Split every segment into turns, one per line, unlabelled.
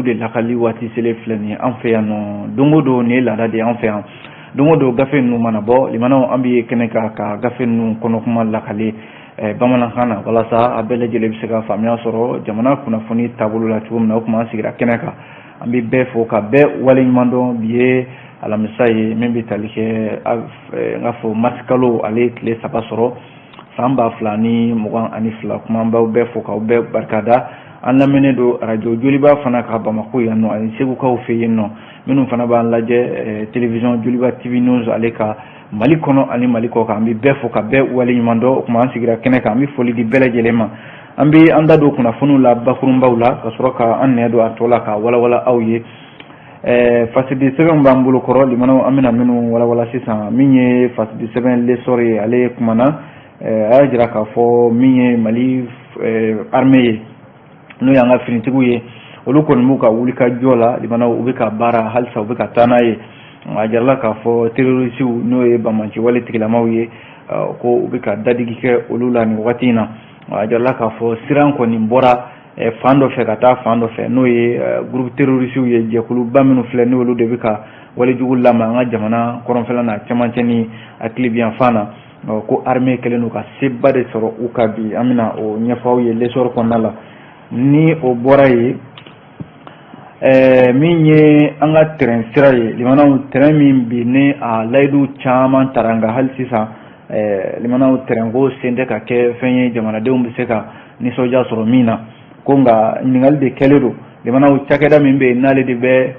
olu de lakali waati sele filɛ nin ye an fɛ yan nɔ don o don nin ye laada de ye an fɛ yan don o don gafe ninnu mana bɔ limanaw an bɛ kɛnɛ kan ka gafe ninnu kɔnɔkuma lakale bamanankan na walasa a bɛɛ lajɛlen bɛ se ka faamuya sɔrɔ jamana kunnafoni taabolo la cogo min na o kuma an sigira kɛnɛ kan an bɛ bɛɛ fɔ ka bɛɛ waleɲuman dɔn bi ye alamisa ye min bɛ tali kɛ n k'a fɔ marisi kalo ale tile 3 sɔrɔ san 2022 kuma an b'aw bɛɛ fɔ k'aw bɛɛ barikada an lamɛnnen don radio Joliba fana ka Bamako yan nɔ ani Segukaw fɛ yen nɔ minnu fana b'an lajɛ télévision Joliba TV News ale ka Mali kɔnɔ ani Mali kɔ kan an bɛ bɛɛ fɔ ka bɛɛ waleɲuman dɔn o kuma an sigira kɛnɛ kan an bɛ foli di bɛɛ lajɛlen ma an bɛ an da don kunnafoniw la bakurunbaw la ka sɔrɔ ka an nɛ don a tɔ la ka walawala aw ye fasidi sɛbɛn b'an bolo kɔrɔ limanaw an bɛna minnu walawala sisan min ye fasidi sɛbɛn lesɔr ye ale kumana a y'a jira k'a fɔ min ye Mali armée ye n'o y'an ka finitigiw ye olu kɔni b'u ka wuli ka jɔ la limanaw u bɛ ka baara halisa u bɛ ka taa n'a ye a jarala k'a fɔ terrorisiw n'o ye bamaci wale tigilamaw ye ko u bɛ ka dadigi kɛ olu la nin wagati in na a jarala k'a fɔ siran kɔni bɔra fan dɔ fɛ ka taa fan dɔ fɛ n'o ye groupe terrorisiw ye jɛkuluba minnu filɛ n'olu de bɛ ka walejugu lama an ka jamana kɔrɔnfɛla na cɛmancɛ ni hakilibiyan fan na ko armée kɛlen don ka seba de sɔrɔ u ka bi an bɛna o ɲɛfɔ aw ye lesɔr kɔnɔna la ni o bɔra ye min ye an ka terrain sira ye limanaw terrain min bi ni a layidu caman tara nka hali sisan limanaw terrain ko sen tɛ ka kɛ fɛn ye jamanadenw bɛ se ka nisɔndiya sɔrɔ min na ko nka ɲininkali de kɛlen don limanaw cakɛda min bɛ yen n'ale de bɛ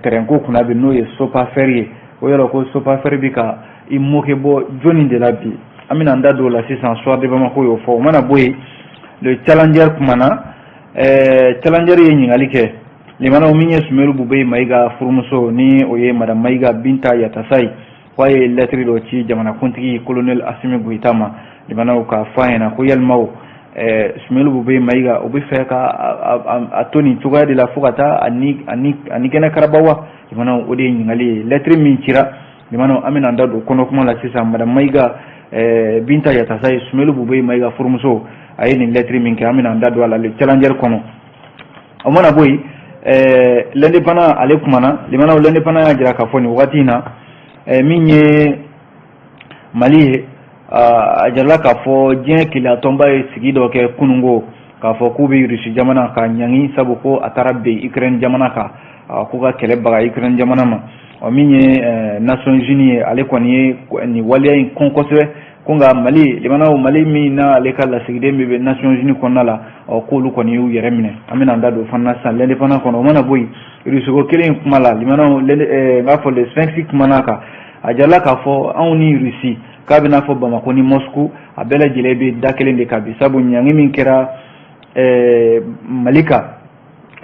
terrain ko kunna bi n'o ye Sopafer ye o yɔrɔ ko Sopafer bi ka i moke bɔ jɔnni de la bi an bɛna an da don o la sisan soir de Bamako y'o fɔ o mana bɔ yen le challenger kumana challenger ye ɲininkali kɛ limanaw min ye Sumelu Bube Mayiga furumuso ni o ye madame Mayiga Binta Yatasai ko a ye lettre dɔ ci jamanakuntigi colonel Asimi Goyita ma limanaw ka fɔ a ɲɛna ko yalimaw Sumelu Bube Mayiga o bɛ fɛ ka a to nin cogoya de la fo ka taa ani kɛnɛ karaba wa limanaw o de ye ɲininkali ye lettre min cira limanaw an bɛna an da don kɔnɔkuma la sisan madame Mayiga Binta Yatasai Sumelu Bube Mayiga furumuso a ye nin lettre min kɛ an bɛna an da don a la le challenger kɔnɔ o mana bɔ yen l'indépendant ale kumana limanaw l'indépendant y'a jira k'a fɔ nin wagati in na min ye Mali ye a jarala k'a fɔ diɲɛ keleyatɔnba ye sigi dɔ kɛ kunungo k'a fɔ k'u bɛ Rusi jamana ka ɲangi sabu ko a taara ben Ukraine jamana kan k'u ka kɛlɛbaga Ukraine jamana ma min ye Nations Unies ye ale kɔni ye nin waleya in kɔn kosɛbɛ ko nka Mali limanaw Mali min na ale ka lasigiden bɛ Nations Unies kɔnɔna la k'olu kɔni y'u yɛrɛ minɛ an bɛna an da don fana sisan l'indépendant kɔnɔ o mana bɔ yen Rusiko kelen kuma la limanaw n b'a fɔ le Sphinx kumana kan a jarala k'a fɔ anw ni Rusi k'a bɛ n'a fɔ Bamako ni Moscou a bɛɛ lajɛlen bɛ da kelen de kan bi sabu ɲangi min kɛra Mali kan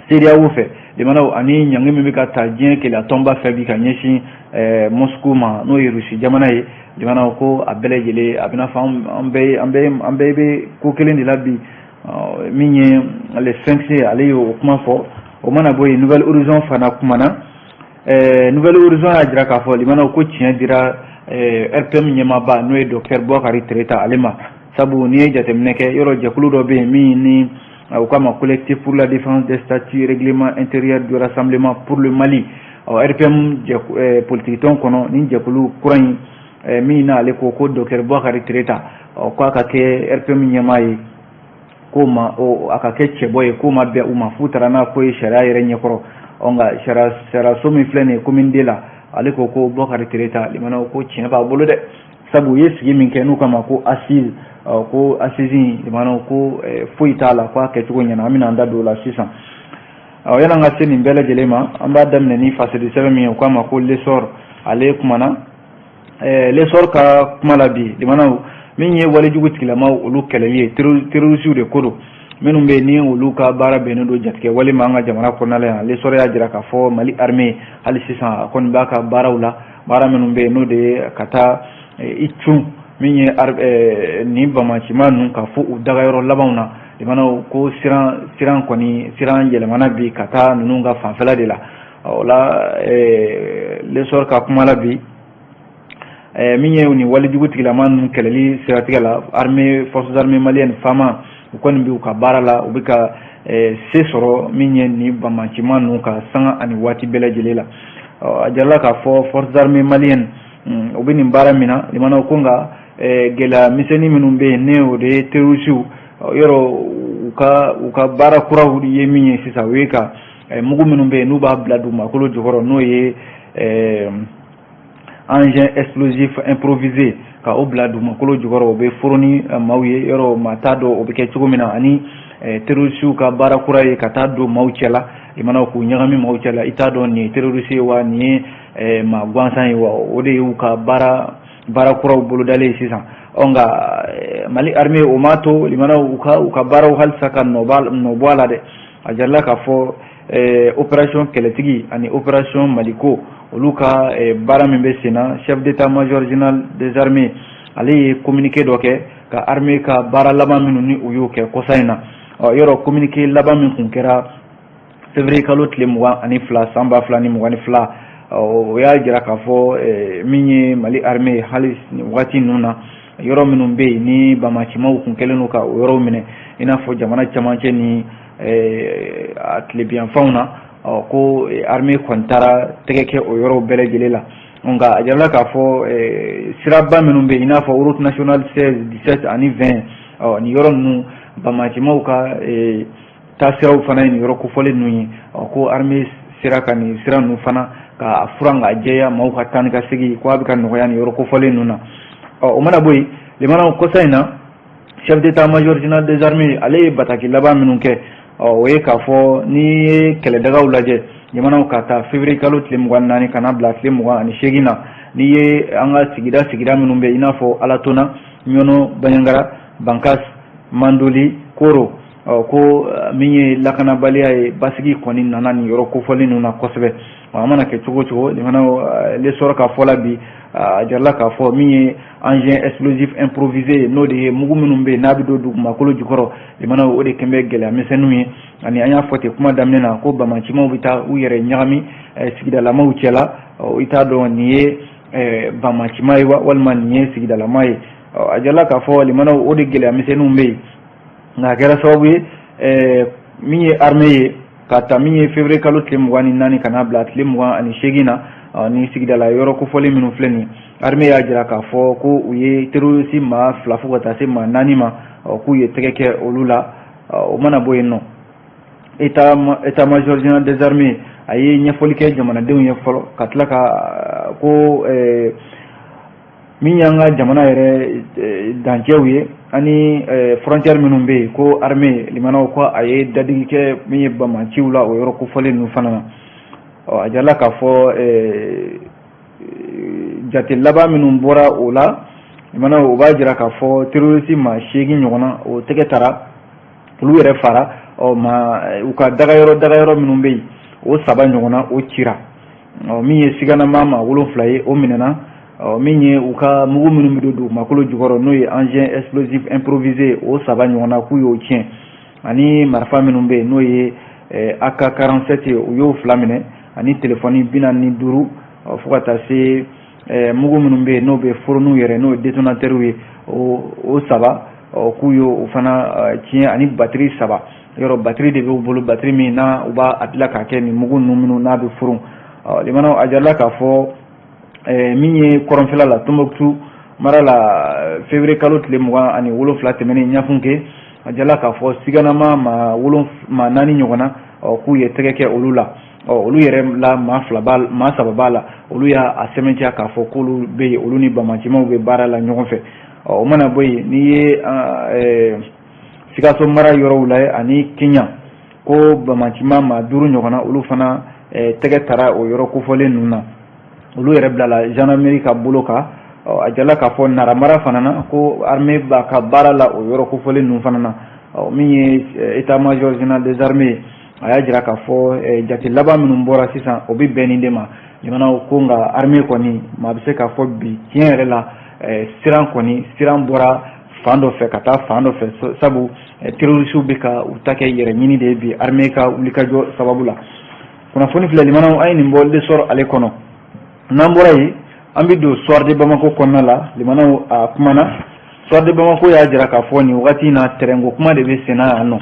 CEDEAO fɛ limanaw ani ɲangi min bɛ ka ta diɲɛ keleyatɔnba fɛ bi ka ɲɛsin Moscou ma n'o ye Rusi jamana ye limanaw ko a bɛɛ lajɛlen a bɛna fɔ an bɛɛ bɛ ko kelen de la bi min ye le Sphinx ale y'o kuma fɔ o mana bɔ yen Nouvelle Horizon fana kumana Nouvelle Horizon y'a jira k'a fɔ limanaw ko tiɲɛ dira RPM ɲɛmaaba n'o ye docteur Bouakari Tereta ale ma sabu n'i ye jateminɛ kɛ yɔrɔ jɛkulu dɔ bɛ yen min ni u k'a ma collectif pour la défense des statuts règlement intérieur du rassemblement pour le Mali RPM politique tɔn kɔnɔ ni jɛkulu kura in min na ale ko docteur Bouakari Tereta k'a ka kɛ RPM ɲɛmaa ye ko ma a ka kɛ cɛbɔ ye k'o ma bɛn u ma fu taara n'a ko ye sariya yɛrɛ ɲɛkɔrɔ nka sariyaso min filɛ nin ye commune de la ale ko Bouakari Tereta limanaw ko tiɲɛ b'a bolo dɛ sabu u ye sigi min kɛ n'u kama ko assise ko assise limanaw ko foyi t'a la ko a kɛcogo ɲɛna an bɛna an da don o la sisan yan'an ka se nin bɛɛ lajɛlen ma an b'a daminɛ ni fasidi sɛbɛn min ye u k'a ma ko lesor ale kumana lesor ka kuma la bi limanaw min ye walejugu tigilamaw olu kɛlɛli ye terrorisiw de ko don minnu bɛ ni olu ka baara bɛnnen don jatigɛ walima an ka jamana kɔnɔna la yan lesor y'a jira k'a fɔ Mali armée hali sisan a kɔni b'a ka baaraw la baara minnu bɛ yen n'o de ye ka taa i cun min ye nin bamacima ninnu ka fɔ u dagayɔrɔ labanw na limanaw ko siran kɔni siran yɛlɛmana bi ka taa ninnu ka fanfɛla de la o la lesor ka kuma la bi min ye nin walejugu tigilama ninnu kɛlɛli siratigɛ la forces armées maliennes fama u kɔni bɛ u ka baara la u bɛ ka se sɔrɔ min ye ni bamacima ninnu ka sanga ani waati bɛɛ lajɛlen la a jarala k'a fɔ forces armées maliennes u bɛ nin baara min na limanaw ko nka gɛlɛya misɛnnin minnu bɛ yen ne o de ye terrorisiw yɔrɔ u ka baara kuraw ye min ye sisan o ye ka mugu minnu bɛ yen n'u b'a bila dugumakolo jukɔrɔ n'o ye engin explosif improvisé ka o bila dugumakolo jukɔrɔ o bɛ foro ni maaw ye yɔrɔ maa t'a dɔn o bɛ kɛ cogo min na ani terrorisiw ka baara kura ye ka taa don maaw cɛla i mana k'u ɲagami maaw cɛla i t'a dɔn nin ye terroriste ye wa nin ye maa gansan ye wa o de y'u ka baara kuraw bolodalen ye sisan nka Mali armée o m'a to limanaw u ka baaraw halisa ka nɔ bɔ a la dɛ a jarala k'a fɔ opération kɛlɛtigi ani opération Maliko olu ka baara min bɛ sen na chef d'état-major général des armées ale ye communiqué dɔ kɛ ka armée ka baara laban minnu ni u y'o kɛ kɔsa in na yɔrɔ communiqué laban min kun kɛra février kalo tile 22 san 2022 o y'a jira k'a fɔ min ye Mali armée hali wagati ninnu na yɔrɔ minnu bɛ yen ni bamacimaw kun kɛlen don ka o yɔrɔw minɛ i n'a fɔ jamana camancɛ ni a tilebiyanfanw na ko armée kɔni taara tɛgɛ kɛ o yɔrɔw bɛɛ lajɛlen la nka a jarala k'a fɔ siraba minnu bɛ yen i n'a fɔ route nationale 16 17 ani 20 nin yɔrɔ ninnu bamacimaw ka taasiraw fana ye nin yɔrɔ kofɔlen ninnu ye ko armée sera ka nin sira ninnu fana ka furan ka jɛya maaw ka taa ni ka segin ko a bɛ ka nɔgɔya nin yɔrɔ kofɔlen ninnu na o mana bɔ yen limanaw kɔsa in na chef d'état-major général des armées ale ye bataki laban minnu kɛ o ye k'a fɔ n'i ye kɛlɛdagaw lajɛ jamanaw ka taa février kalo tile 24 kana bila tile 28 na n'i ye an ka sigida minnu bɛ i n'a fɔ Alatona Ɲɔnɔ Baɲangara Bankas Mandoli Koro ko min ye lakanabaliya ye basigi kɔni nana nin yɔrɔ kofɔlen ninnu na kosɛbɛ a mana kɛ cogo cogo limanaw le sɔrɔ k'a fɔ la bi a jarala k'a fɔ min ye engin explosif improvisé n'o de ye mugu minnu bɛ yen n'a bɛ don dugumakolo jukɔrɔ limanaw o de kɛn bɛ gɛlɛya misɛnninw ye ani an y'a fɔ ten kuma daminɛ na ko bamacimaw bɛ taa u yɛrɛ ɲagami sigidalamaw cɛla i t'a dɔn nin ye bamacima ye walima nin ye sigidalama ye a jarala k'a fɔ limanaw o de gɛlɛya misɛnninw bɛ yen nka a kɛra sababu ye min ye armée ye ka ta min ye février kalo tile 24 kana bila tile 28 na ni sigidala yɔrɔ kofɔlen minnu filɛ nin armée y'a jira k'a fɔ ko u ye terroriste maa 2 fo ka taa se maa 4 ma k'u ye tɛgɛ kɛ olu la o mana bɔ yen nɔ état-major général des armées a ye ɲɛfɔli kɛ jamanadenw ye fɔlɔ ka tila ka ko min y'an ka jamana yɛrɛ dancɛw ye ani frontière minnu bɛ yen ko armée limanaw ko a ye dadigi kɛ min ye bamaciw la o yɔrɔ kofɔlen ninnu fana na a jarala k'a fɔ jate laban minnu bɔra o la limanaw o b'a jira k'a fɔ terroriste maa 8 ɲɔgɔnna o tɛgɛ tara olu yɛrɛ fara u ka dagayɔrɔ minnu bɛ yen o 3 ɲɔgɔnna o cira min ye siganama maa 7 ye o minɛna min ye u ka mugu minnu bɛ don dugumakolo jukɔrɔ n'o ye engin explosif improvisé o 3 ɲɔgɔnna k'u y'o tiɲɛ ani marifa minnu bɛ yen n'o ye AK-47 u y'o 2 minɛ ani téléphone 45 fo ka taa se mugu minnu bɛ yen n'o bɛ fourneau yɛrɛ n'o ye détonateur ye o 3 k'u y'o fana tiɲɛ ani batterie 3 yɔrɔ batterie de b'u bolo batterie min na u b'a dilan k'a kɛ nin mugu ninnu minnu n'a bɛ furun limanaw a jarala k'a fɔ min ye kɔrɔnfɛla la Tombouctou mara la février kalo tile 27 tɛmɛnen ɲɛfun kɛ a jarala k'a fɔ siganama maa 4 ɲɔgɔnna k'u ye tɛgɛ kɛ olu la olu yɛrɛ la maa 3 b'a la olu y'a sɛbɛntiya k'a fɔ k'olu bɛ yen olu ni bamacimaw bɛ baara la ɲɔgɔn fɛ o mana bɔ yen n'i ye Sikaso mara yɔrɔw la ani Kenya ko bamacima maa 5 ɲɔgɔnna olu fana tɛgɛ tara o yɔrɔ kofɔlen ninnu na olu yɛrɛ bilala gendarmerie ka bolo kan a jarala k'a fɔ naramara fana na ko armée b'a ka baara la o yɔrɔ kofɔlen ninnu fana na min ye état-major général des armées a y'a jira k'a fɔ jate laban minnu bɔra sisan o bɛ bɛn nin de ma jamanaw ko nka armée kɔni maa bɛ se k'a fɔ bi tiɲɛ yɛrɛ la siran bɔra fan dɔ fɛ ka taa fan dɔ fɛ sabu terroriste bɛ ka u ta kɛ yɛrɛ ɲini de ye bi armée ka wulikajɔ sababu la kunnafoni filɛ limanaw an ye nin bɔ le sɔrɔ ale kɔnɔ n'an bɔra yen an bɛ don soir de Bamako kɔnɔna la limanaw a kumana soir de Bamako y'a jira k'a fɔ nin wagati in na terrain ko kuma de bɛ sen na yan nɔ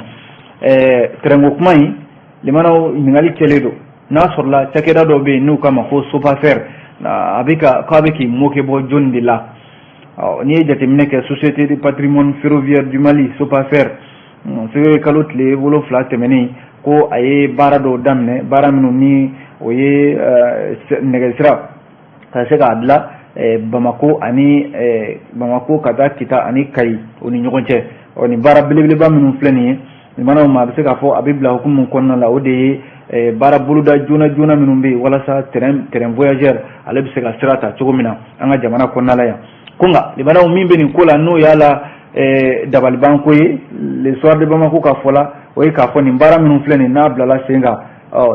terengo kuma in limanaw ɲininkali kɛlen don n'a sɔrɔla cakɛda dɔ bɛ yen n'u k'a ma ko sopafer a bɛ k'i moke bɔ jɔnni de la n'i ye jateminɛ kɛ société de patrimoine ferroviaire du Mali sopafer février kalo tile 7 tɛmɛnen ko a ye baara dɔw daminɛ baara minnu ni o ye nɛgɛsira ka se k'a dilan Bamako ka taa Kita ani Kayi o ni ɲɔgɔn cɛ nin baara belebeleba minnu filɛ nin ye limanaw ma a bɛ se k'a fɔ a bɛ bila hukumu kɔnɔna la o de ye baara boloda joona joona minnu bɛ yen walasa terrain voyageur ale bɛ se ka sira ta cogo min na an ka jamana kɔnɔna la yan ko nka limanaw min bɛ nin ko la n'o y'a la dabalibanko ye l'histoire de Bamako ka fɔ la o ye k'a fɔ nin baara minnu filɛ nin n'a bilala sen kan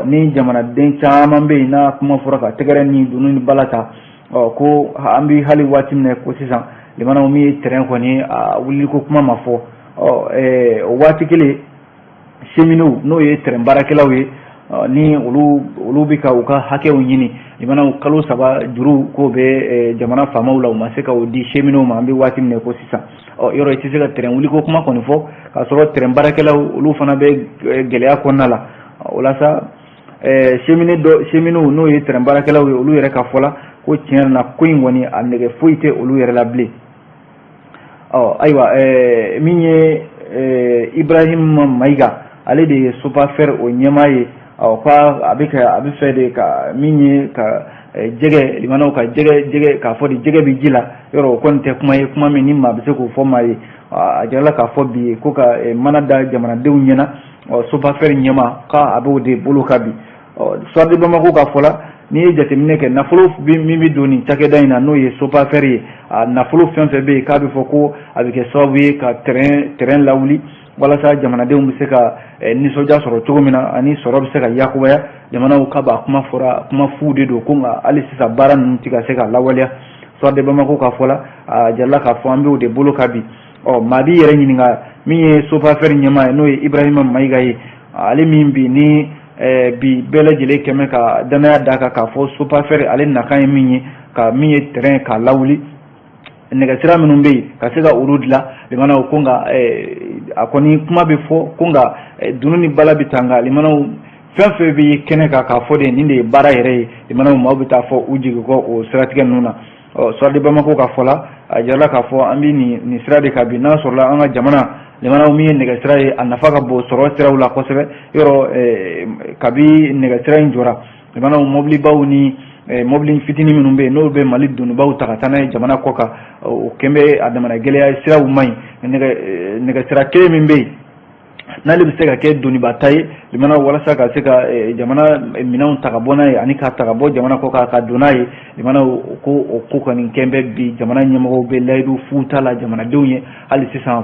ni jamanaden caman bɛ yen n'a kuma fɔra ka tɛgɛrɛ ni dunun ni bala ta ko an bɛ hali waati min na ko sisan limanaw min ye terrain kɔni a wuli ko kuma ma fɔ o waati kelen cheminot n'o ye terrain baarakɛlaw ye ni olu bɛ ka u ka hakɛw ɲini limanaw kalo 3 juru k'o bɛ jamana faamaw la u ma se ka o di cheminot ma an bɛ waati min na ko sisan yɔrɔ i tɛ se ka terrain wuli ko kuma kɔni fɔ k'a sɔrɔ terrain baarakɛlaw olu fana bɛ gɛlɛya kɔnɔna la o la sa cheminot n'o ye terrain baarakɛlaw ye olu yɛrɛ ka fɔ la ko tiɲɛ na ko in kɔni a nɛgɛ foyi tɛ olu yɛrɛ la bilen ayiwa min ye Ibrahima Mayiga ale de ye sopafer o ɲɛmaa ye ko a bɛ fɛ de ka min ye ka jɛgɛ limanaw ka jɛgɛ k'a fɔ de jɛgɛ bɛ ji la yɔrɔ o kɔni tɛ kuma ye kuma min ni maa bɛ se k'o fɔ maa ye a jirala k'a fɔ bi ko ka mana da jamanadenw ɲɛna sopafer ɲɛmaa k'a b'o de bolo ka bi histoire de Bamako ka fɔ la n'i ye jateminɛ kɛ nafolo min bɛ don nin cakɛda in na n'o ye sopafer ye nafolo fɛn fɛn bɛ yen k'a bɛ fɔ ko a bɛ kɛ sababu ye ka terrain lawuli walasa jamanadenw bɛ se ka nisɔndiya sɔrɔ cogo min na ani sɔrɔ bɛ se ka yakubaya jamanaw ka ba kuma fu de don ko nka hali sisan baara ninnu tɛ ka se ka lawaleya histoire de Bamako ka fɔ la a jarala k'a fɔ an bɛ o de bolo ka bi maa b'i yɛrɛ ɲininka min ye sopafer ɲɛmaa ye n'o ye Ibrahima Mayiga ye ale min bi ni bi bɛɛ lajɛlen kɛmɛ ka danaya d'a kan k'a fɔ sopafer ale nakan ye min ye terrain k'a lawuli nɛgɛsira minnu bɛ yen ka se ka olu dilan limanaw ko nka a kɔni kuma bɛ fɔ ko nka dunun ni bala bɛ taa nka limanaw fɛn fɛn bɛ kɛnɛ kan k'a fɔ de nin de ye baara yɛrɛ ye limanaw maaw bɛ taa fɔ u jigi kɔ o siratigɛ ninnu na histoire de Bamako ka fɔ la a jirala k'a fɔ an bɛ nin sira de kan bi n'a sɔrɔla an ka jamana limanaw min ye nɛgɛsira ye a nafa ka bon sɔrɔ siraw la kosɛbɛ yɔrɔ kabi nɛgɛsira in jɔra limanaw mobilibaw ni mobili fitinin minnu bɛ yen n'olu bɛ Mali donibaw ta ka taa n'a ye jamana kɔ kan o kɛn bɛ a damana gɛlɛya siraw man ɲi nɛgɛsira kelen min bɛ yen n'ale bɛ se ka kɛ doniba ta ye limanaw walasa ka se ka jamana minɛnw ta ka bɔ n'a ye ani k'a ta ka bɔ jamana kɔ kan ka don n'a ye limanaw ko o ko kɔni kɛn bɛ bi jamana ɲɛmɔgɔw bɛ layidu fu ta la jamanadenw ye hali sisan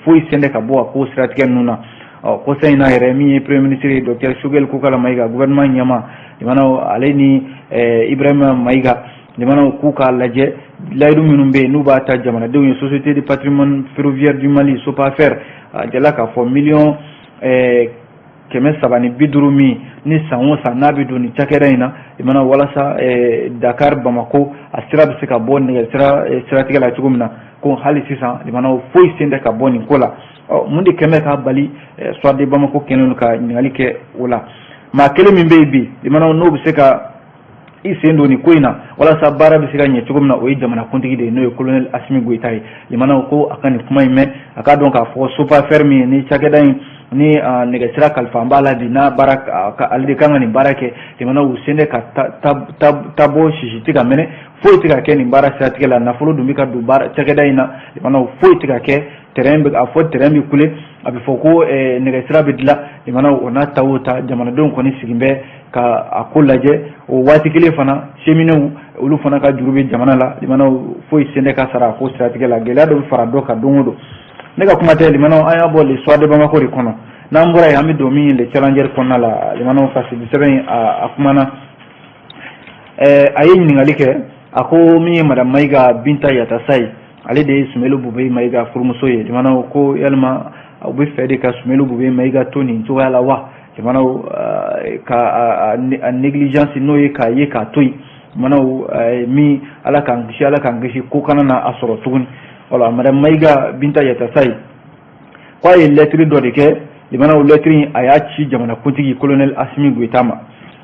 foyi sen tɛ ka bɔ a ko siratigɛ ninnu na kɔsa in na yɛrɛ min ye premier ministre ye docteur Choguel Kokala Mayiga gouvernement ɲɛma limanaw ale ni Ibrahima Mayiga limanaw k'u k'a lajɛ layidu minnu bɛ yen n'u b'a ta jamanadenw ye société de patrimoine ferroviaire du Mali sopafer a jala k'a fɔ 350 min ni san o san n'a bɛ don nin cakɛda in na limanaw walasa Dakar Bamako a sira bɛ se ka bɔ siratigɛ la cogo min na ko hali sisan limanaw foyi sen tɛ ka bɔ nin ko la mun de kɛmɛ k'a bali histoire de Bamako kɛlen ka ɲininkali kɛ o la maa kelen min bɛ yen bi limanaw n'o bɛ se ka i sen don nin ko in na walasa baara bɛ se ka ɲɛ cogo min na o ye jamanakuntigi de ye n'o ye colonel Asimi Goyita ye limanaw ko a ka nin kuma in mɛn a k'a dɔn k'a fɔ sopafer min ye ni cakɛda in ni nɛgɛsira kalifa an b'a la bi n'a baara ale de kan ka nin baara kɛ limanaw u sen tɛ ka tabɔ sisi tɛ ka mɛnɛ foyi tɛ ka kɛ nin baara siratigɛ la nafolo dun bɛ ka don cakɛda in na limanaw foyi tɛ ka kɛ terrain bɛ a fɔ terrain bɛ kule a bɛ fɔ ko nɛgɛsira bɛ dilan limanaw o n'a ta o ta jamanadenw kɔni sigin bɛ ka a ko lajɛ o waati kelen fana cheminot olu fana ka juru bɛ jamana la limanaw foyi sen tɛ ka sara a ko siratigɛ la gɛlɛya dɔ bɛ fara dɔ kan don o don ne ka kuma tɛ limanaw an y'a bɔ l'histoire de Bamako de kɔnɔ n'an bɔra yen an bɛ don min le challenger kɔnɔna la limanaw ka sigi sɛbɛn a kumana a ye ɲininkali kɛ a ko min ye madame Mayiga Binta Yatasayi ale de ye Sumelu Bube Mayiga furumuso ye limanaw ko yalima u bɛ fɛ de ka Sumelu Bube Mayiga to nin cogoya la wa limanaw ka a négligence n'o ye k'a ye k'a to yen limanaw min ala k'an kisi ko kana na a sɔrɔ tuguni voilà madame Mayiga Binta Yatasayi ko a ye lettre dɔ de kɛ limana lettre a y'a ci jamana kuntigi colonel Assimi Goïta ma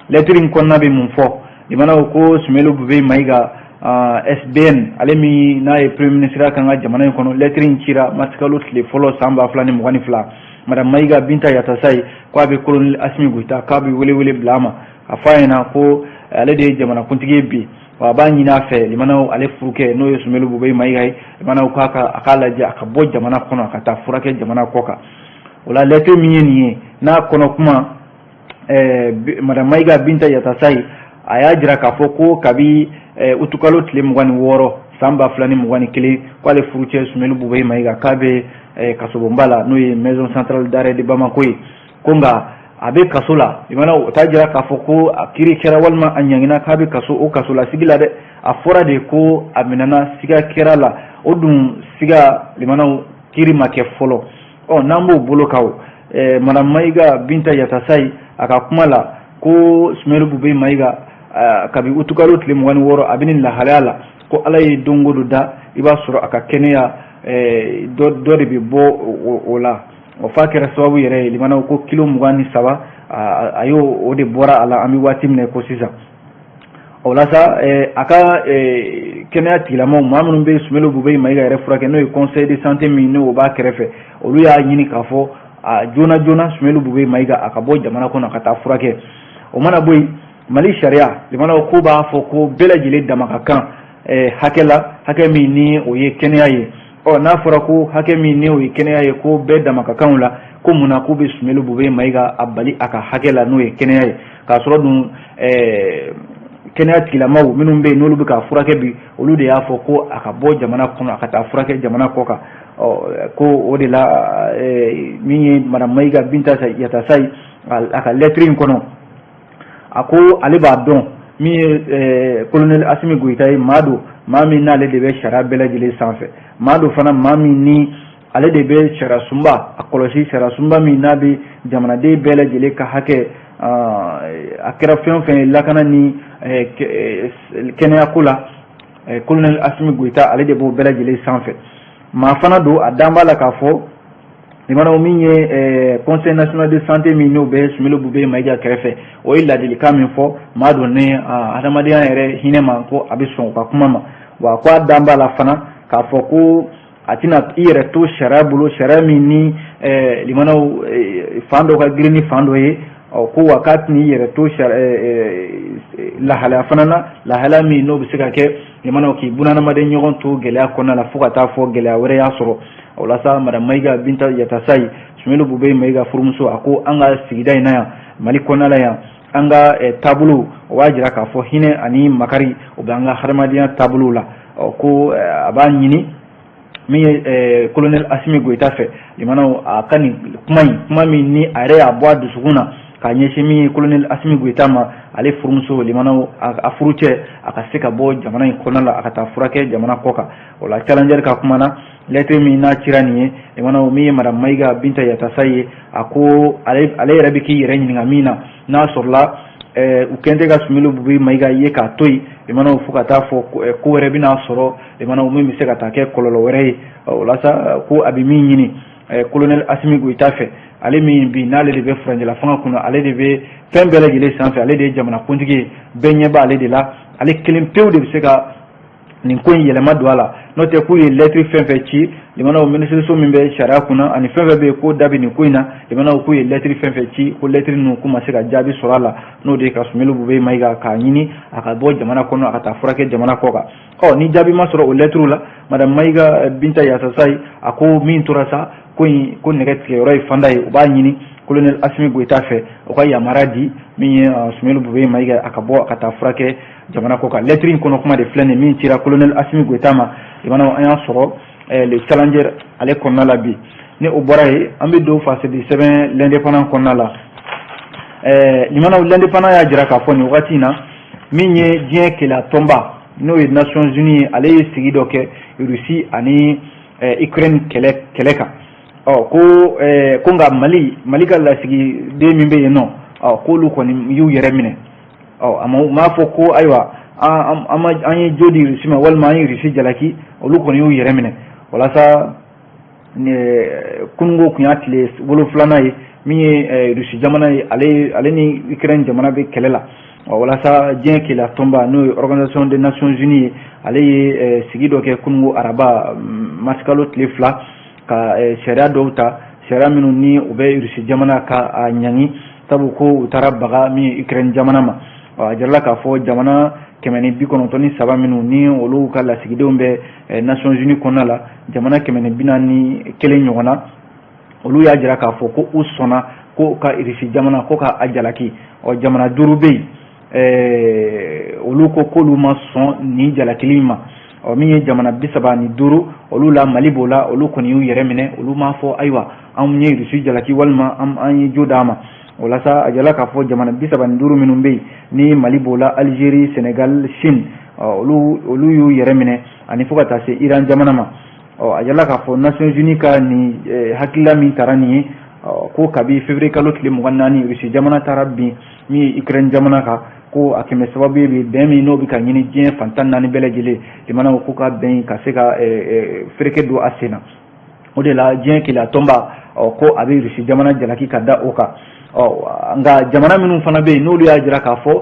lettre in kɔnɔna bɛ mun fɔ limana ko Sumelu Bube Mayiga SBN ale min n'a ye premier ministre kan ka jamana in kɔnɔ lettre in cira masikalo tile fɔlɔ san 2022 madame Mayiga Binta Yatasai ko a bɛ colonel Assimi Goïta k'a bɛ wele bila a ma a fɔ a ɲɛna ko ale de ye jamana kuntigi bi wa a b'a ɲini a fɛ limana ale furukɛ n'o ye Sumelu Bube Mayiga ye limana a k'a lajɛ a ka bɔ jamana kɔnɔ a ka taa furakɛ jamana kɔ kan o la lettre min ye nin ye n'a kɔnɔ kuma madame Mayiga Binta Yatasai a y'a jira k'a fɔ ko kabi utukalo tile 26 san 2021 k'ale furucɛ Sumelu Bube Mayiga k'a bɛ kasobonba la n'o ye maison centrale d'arrêt de Bamako ye ko nka a bɛ kaso la limana o t'a jira k'a fɔ ko a kiiri kɛra walima a ɲangina k'a bɛ o kaso la sigi la dɛ a fɔra de ko a minɛna siga kɛra la o dun siga limana kiiri ma kɛ fɔlɔ n'an b'o bolo kan madame Mayiga Binta Yatasai a ka kuma la ko Sumelu Bube Mayiga kabi utukalo tile 26 a bɛ nin lahalaya la ko ala ye don o don da i b'a sɔrɔ a ka kɛnɛya dɔ de bɛ bɔ o la o fa kɛra sababu yɛrɛ ye limana ko kilo 23 a y'o o de bɔra a la an bɛ waati min ko sisan o la sa a ka kɛnɛya tigilamɔgɔw maa minnu bɛ Sumelu Bube Mayiga yɛrɛ furakɛ n'o ye conseil de santé min n'o b'a kɛrɛfɛ olu y'a ɲini k'a fɔ joona Sumelu Bube Mayiga a ka bɔ jamana kɔnɔ a ka taa furakɛ o mana bɔ yen Mali sariya limana ko b'a fɔ ko bɛɛ lajɛlen dama ka kan hakɛ la hakɛ min ni o ye kɛnɛya ye n'a fɔra ko hakɛ min ni o ye kɛnɛya ye ko bɛɛ dama ka kanw la ko munna k'u bɛ Sumelu Bube Mayiga a bali a ka hakɛ la n'o ye kɛnɛya ye k'a sɔrɔ dun kɛnɛya tigilamɔgɔw minnu bɛ yen n'olu bɛ ka furakɛ bi olu de y'a fɔ ko a ka bɔ jamana kɔnɔ a ka taa furakɛ jamana kɔ kan ko o de la min ye madame Mayiga Binta Yatasai a ka lettre in kɔnɔ a ko ale b'a dɔn min ye colonel Assimi Goïta ye maa min n'ale de bɛ sariya bɛɛ lajɛlen sanfɛ maa do fana maa min ni ale de bɛ sariya sunba a kɔlɔsi sariya sunba min n'a bɛ jamanaden bɛɛ lajɛlen ka hakɛ a kɛra fɛn o fɛn ye lakana ni kɛnɛyako la colonel Assimi Goïta ale de b'o bɛɛ lajɛlen sanfɛ maa fana don a dan b'a la k'a fɔ limana min ye conseil national de santé min n'o bɛ Sumelu Bube Mayiga kɛrɛfɛ o ye ladilikan min fɔ maa don ne adamadenya yɛrɛ hinɛ ma ko a bɛ sɔn u ka kuma ma wa ko a dan b'a la fana k'a fɔ ko a tɛna i yɛrɛ to sariya bolo sariya min ni limanaw fan dɔ ka girin ni fan dɔ ye ko wa k'a tɛna i yɛrɛ to lahalaya fana na lahalaya min n'o bɛ se ka kɛ limanaw k'i bunahadamaden ɲɔgɔn to gɛlɛya kɔnɔna la fo ka taa fɔ gɛlɛya wɛrɛ y'a sɔrɔ o la sa madame Mayiga Binta Yatasai Sumelu Bube Mayiga furumuso a ko an ka sigida in na yan Mali kɔnɔna la yan an ka taabolo o b'a jira k'a fɔ hinɛ ani makari o bɛ an ka hadamadenya taabolo la ko a b'a ɲini min ye colonel Assimi Goïta fɛ limanaw a ka nin kuma min ni a yɛrɛ y'a bɔ a dusukun na k'a ɲɛsin min ye colonel Assimi Goïta ma ale furumuso limanaw a furucɛ a ka se ka bɔ jamana in kɔnɔna la a ka taa furakɛ jamana kɔ kan o la challenger ka kuma na lettre min n'a cira nin ye limanaw min ye madame Mayiga Binta Yatasai ye a ko ale yɛrɛ bɛ k'i yɛrɛ ɲininka min na n'a sɔrɔla u kɛn tɛ ka Sumelu Bube Mayiga ye k'a to yen limanaw fo ka taa fɔ ko wɛrɛ bɛna sɔrɔ limanaw min bɛ se ka taa kɛ kɔlɔlɔ wɛrɛ ye o la sa ko a bɛ min ɲini colonel Assimi Goïta fɛ ale min bi n'ale de bɛ furanjɛla fanga kunna ale de bɛ fɛn bɛɛ lajɛlen sanfɛ ale de ye jamana kuntigi ye bɛɛ ɲɛ b'a ale de la ale kelen pewu de bɛ se ka nin ko in yɛlɛma don a la n'o tɛ k'u ye lettre fɛn fɛn ci limanaw minisiriso min bɛ sariya kunna ani fɛn fɛn bɛ yen ko da bɛ nin ko in na limanaw k'u ye lettre fɛn fɛn ci ko lettre ninnu k'u ma se ka jaabi sɔrɔ a la n'o de ye ka Sumelu Bube Mayiga k'a ɲini a ka bɔ jamana kɔnɔ a ka taa furakɛ jamana kɔ kan ni jaabi ma sɔrɔ o lettre la madame Mayiga Binta Yatasai a ko min tora sa ko nɛgɛ tigɛyɔrɔ ye fanda ye u b'a ɲini colonel Assimi Goïta fɛ u ka yamaruya di min ye Sumelu Bube Mayiga a ka bɔ a ka taa furakɛ jamana kɔ kan lettre in kɔnɔ kuma de filɛ nin min cira colonel Assimi Goïta ma limanaw an y'a sɔrɔ le challenger ale kɔnɔna la bi ni o bɔra ye an bɛ don fasedi sɛbɛn l'indépendant kɔnɔna la limanaw l'indépendant y'a jira k'a fɔ nin wagati in na min ye diɲɛ kɛlɛ tɔnba n'o ye Nations Unies ye ale ye sigi dɔ kɛ Russie ani Ukraine kɛlɛ kan ko nka Mali ka lasigiden min bɛ yen nɔ k'olu kɔni y'u yɛrɛ minɛ a m'a fɔ ko ayiwa an ye jo di Russie ma walima an ye Russie jalaki olu kɔni y'u yɛrɛ minɛ walasa kunungo kun y'a tile 7 ye min ye Russie jamana ye ale ni Ukraine jamana bɛ kɛlɛ la walasa diɲɛ kɛlɛ tɔnba n'o ye Organisation des Nations Unies ye ale ye sigi dɔ kɛ kunungo araba mars kalo tile 2 ka sariya dɔw ta sariya minnu ni u bɛ Russie jamana ka ɲangi sabu ko u taara baga min ye Ukraine jamana ma a jarala k'a fɔ jamana 193 minnu ni olu ka lasigidenw bɛ Nations Unies kɔnɔna la jamana 141 ɲɔgɔn na olu y'a jira k'a fɔ ko u sɔnna ko ka Russie jamana ko ka a jalaki jamana 5 bɛ yen olu ko k'olu ma sɔn ni jalakili ma min ye jamana 35 olu la Mali b'o la olu kɔni y'u yɛrɛ minɛ olu m'a fɔ ayiwa an ye Russie jalaki walima an ye jo d'a ma walasa a jala k'a fɔ jamana 35 minnu bɛ yen ni Mali b'o la Algérie Sénégal Chine olu y'u yɛrɛ minɛ ani fo ka taa se Iran jamana ma a jala k'a fɔ Nations Unies ka ni hakilila min taara nin ye ko kabi février kalo tile 24 Russie jamana taara bin min ye Ukraine jamana kan ko a kɛmɛ sababu ye bɛn min n'o bɛ ka ɲini diɲɛ fantan 4 bɛɛ lajɛlen jamanaw ko ka bɛn ka se ka fereke don a sen na o de la diɲɛ kɛlɛ tɔnba ko a bɛ Russie jamana jalaki ka da o kan nka jamana minnu fana bɛ yen n'olu y'a jira k'a fɔ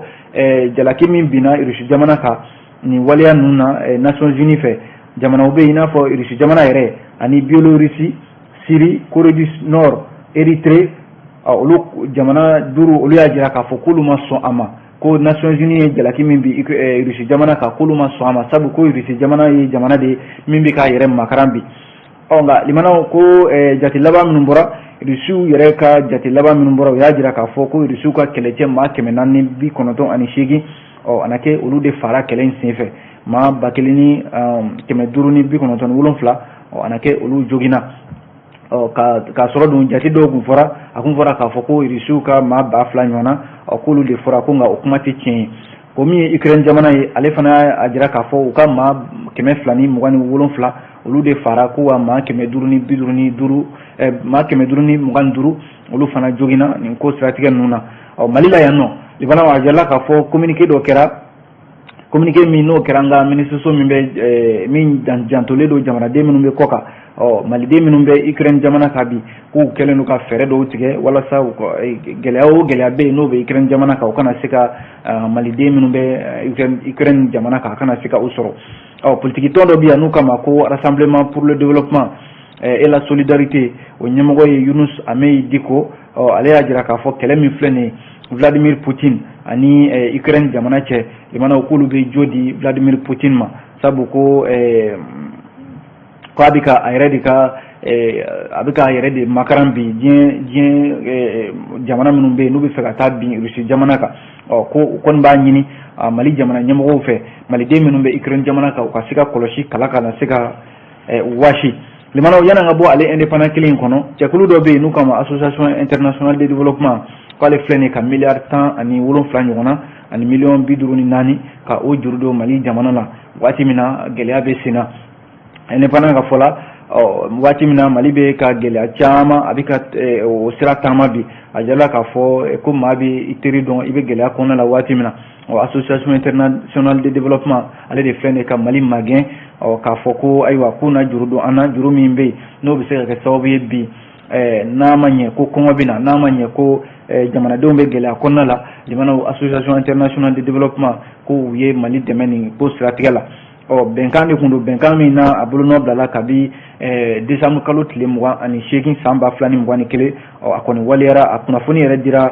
jalaki min binna Russie jamana kan nin waleya ninnu na Nations Unies fɛ jamanaw bɛ yen i n'a fɔ Russie jamana yɛrɛ ani Biélorussie Syrie Corée du Nord Érythrée olu jamana 5 olu y'a jira k'a fɔ k'olu ma sɔn a ma ko Nations Unies ye jalaki min bi Russie jamana kan k'olu ma sɔn a ma sabu ko Russie jamana ye jamana de min bɛ k'a yɛrɛ makaran bi nka limanaw ko jate laban minnu bɔra Russiw yɛrɛ ka jate laban minnu bɔra u y'a jira k'a fɔ ko Russiw ka kɛlɛcɛ maa 498 ana kɛ olu de fara kɛlɛ in senfɛ maa 1597 ana kɛ olu joginna k'a sɔrɔ dun jate dɔw kun fɔra a kun fɔra k'a fɔ ko Russiw ka maa 2000 ɲɔgɔnna k'olu de fɔra ko nka o kuma tɛ tiɲɛ ye ko min ye Ukraine jamana ye ale fana y'a jira k'a fɔ u ka maa 227 olu de fara ko wa maa 525 maa 525 olu fana joginna nin ko siratigɛ ninnu na Mali la yan nɔ Libana a jarala k'a fɔ communiqué dɔ kɛra communiqué min n'o kɛra an ka ministre min bɛ min jantolen don jamanaden minnu bɛ kɔ kan maliden minnu bɛ Ukraine jamana kan bi k'u kɛlen don ka fɛɛrɛ dɔw tigɛ walasa gɛlɛya o gɛlɛya bɛ yen n'o bɛ Ukraine jamana kan u kana se ka maliden minnu bɛ Ukraine jamana kan a kana se ka u sɔrɔ politique tɔn dɔ bɛ yan n'u kama ko Rassemblement pour le développement et la solidarité o ɲɛmɔgɔ ye Yunus Ahmed Diko ale y'a jira k'a fɔ kɛlɛ min filɛ nin ye Vladimir Poutine ani Ukraine jamana cɛ jamana k'olu bɛ jo di Vladimir Poutine ma sabu ko a bɛ ka a yɛrɛ de makaran bi diɲɛ jamana minnu bɛ yen n'u bɛ fɛ ka taa bin Russie jamana kan ko u kɔni b'a ɲini Mali jamana ɲɛmɔgɔw fɛ maliden minnu bɛ Ukraine jamana kan u ka se ka kɔlɔsi kala ka na se ka wasi limanaw yana ka bɔ ale indépendant kelen in kɔnɔ cɛkulu dɔ bɛ yen n'u kama Association internationale de développement k'ale filɛ nin ka miliyari 17 ɲɔgɔnna ani miliyɔn 54 ka o juru don Mali jamana la waati min na gɛlɛya bɛ sen na indépendant ka fɔ la waati min na Mali bɛ ka gɛlɛya caman a bɛ ka o sira taama bi a jala k'a fɔ ko maa bɛ i teri dɔn i bɛ gɛlɛya kɔnɔna la waati min na Association internationale de développement ale de filɛ nin ka Mali magɛn k'a fɔ ko ayiwa k'u na juru don an na juru min bɛ yen n'o bɛ se ka kɛ sababu ye bi n'a ma ɲɛ ko kɔngɔ bɛ na n'a ma ɲɛ ko jamanadenw bɛ gɛlɛya kɔnɔna la jamana Association internationale de développement ko u ye Mali dɛmɛ nin ko siratigɛ la bɛnkan de kun don bɛnkan min na a bolonɔ bilala kabi décembre kalo tile 28 san 2021 a kɔni waliyara a kunnafoni yɛrɛ dira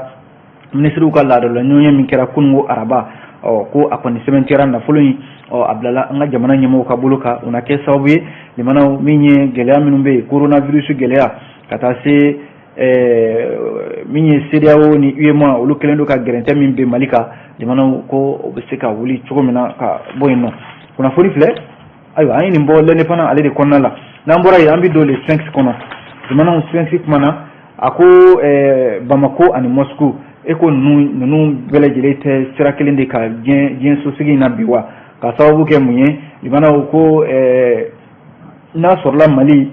ministrew ka laadala ɲɔgɔnya min kɛra kunungo araba ko a kɔni sɛbɛntiyara nafolo in a bilala an ka jamana ɲɛmɔgɔw ka bolo kan o na kɛ sababu ye jamanaw min ye gɛlɛya minnu bɛ yen coronavirus gɛlɛya ka taa se min ye CEDEAO ni UEMOA olu kɛlen don ka gɛrɛntɛ min bɛ Mali kan jamanaw ko o bɛ se ka wuli cogo min na ka bɔ yen nɔ kunnafoni filɛ ayiwa an ye nin bɔ l'indépendant ale de kɔnɔna la n'an bɔra yen an bɛ don le 5 kɔnɔ jamanaw 5 kuma na a ko Bamako ani Moscou e ko ninnu bɛɛ lajɛlen tɛ sira kelen de ka diɲɛ sosigi in na bi wa ka sababu kɛ mun ye jamanaw ko n'a sɔrɔla Mali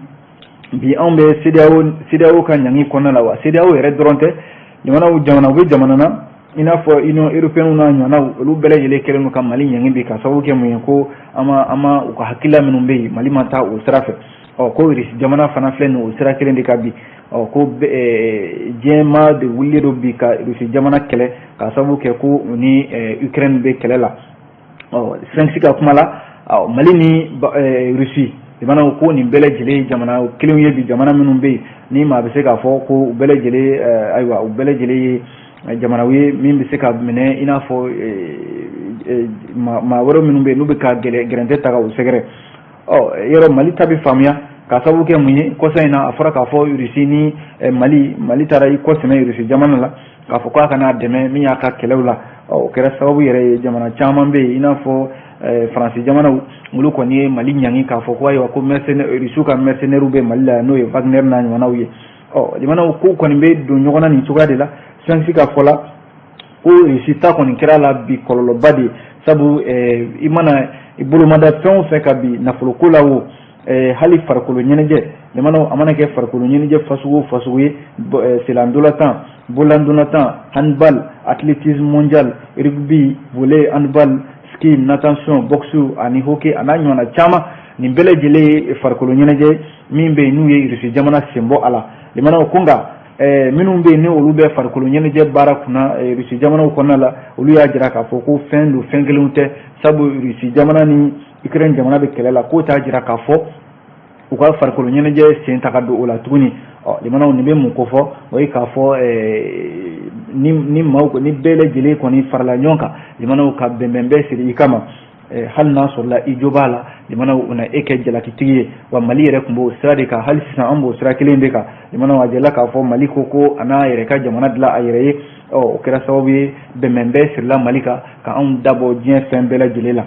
bi anw bɛ CEDEAO ka ɲangi kɔnɔna la wa CEDEAO yɛrɛ dɔrɔn tɛ jamana u bɛ jamana na i n'a fɔ Union européenne n'a ɲɔgɔnnaw olu bɛɛ lajɛlen kɛlen don ka Mali ɲangi bi ka sababu kɛ mun ye ko an ma u ka hakilila minnu bɛ yen Mali ma taa o sira fɛ ko Russie jamana fana filɛ nin o sira kelen de ka bi ko diɲɛma de wuli do bi ka Russie jamana kɛlɛ ka sababu kɛ ko ni Ukraine bɛ kɛlɛ la Fɛnsi ka kuma la Mali ni Russie jamana ko nin bɛɛ lajɛlen jamana kelenw ye bi jamana minnu bɛ yen ni maa bɛ se k'a fɔ ko u bɛɛ lajɛlen ayiwa u bɛɛ lajɛlen ye jamanaw ye min bɛ se ka minɛ i n'a fɔ maa wɛrɛ minnu bɛ yen n'u bɛ ka gɛrɛntɛ ta ka u sɛgɛrɛ yɔrɔ Mali ta bɛ faamuya ka sababu kɛ mun ye kɔsa in na a fɔra k'a fɔ Russie ni Mali taara i kɔsɛmɛ Russie jamana la k'a fɔ k'a kana dɛmɛ min y'a ka kɛlɛw la o kɛra sababu yɛrɛ ye jamana caman bɛ yen i n'a fɔ Faransi jamanaw olu kɔni ye Mali ɲangi k'a fɔ ko ayiwa ko Russie ka mercenaires bɛ Mali la n'o ye Wagner n'a ɲɔgɔnnaw ye jamanaw ko kɔni bɛ don ɲɔgɔn na nin cogoya de la Fɛnsi ka fɔ la ko Russie ta kɔni kɛra la bi kɔlɔlɔba de sabu i mana i bolomada fɛn o fɛn ka bi nafoloko la o hali farikolo ɲɛnajɛ jamanaw a mana kɛ farikolo ɲɛnajɛ fasugu ye selandolatan bolandolatan handball athlétisme mondial rugby volley handball ski natation boxe ani hockey ana ɲɔgɔnna caman nin bɛɛ lajɛlen ye farikolo ɲɛnajɛ min bɛ yen n'u ye Russie jamana senbɔ a la jamanaw ko nka minnu bɛ yen ni olu bɛ farikolo ɲɛnajɛ baara kunna Russie jamanaw kɔnɔna la olu y'a jira k'a fɔ ko fɛn don fɛn kelenw tɛ sabu Russie jamana ni Ukraine jamana bɛ kɛlɛ la k'o t'a jira k'a fɔ u ka farikolo ɲɛnajɛ sen ta ka don o la tuguni jamanaw nin bɛ mun ko fɔ o ye k'a fɔ ni maaw ni bɛɛ lajɛlen kɔni farala ɲɔgɔn kan jamanaw ka bɛnbɛnbɛn siri i kama hali n'a sɔrɔla i jo b'a la jamanaw u na e kɛ jalakitigi ye wa Mali yɛrɛ tun b'o sira de kan hali sisan an b'o sira kelen de kan jamanaw a jɛla k'a fɔ Mali ko a n'a yɛrɛ ka jamana dilan a yɛrɛ ye o kɛra sababu ye bɛnbɛnbɛn sirila Mali kan ka anw dabɔ diɲɛ fɛn bɛɛ lajɛlen la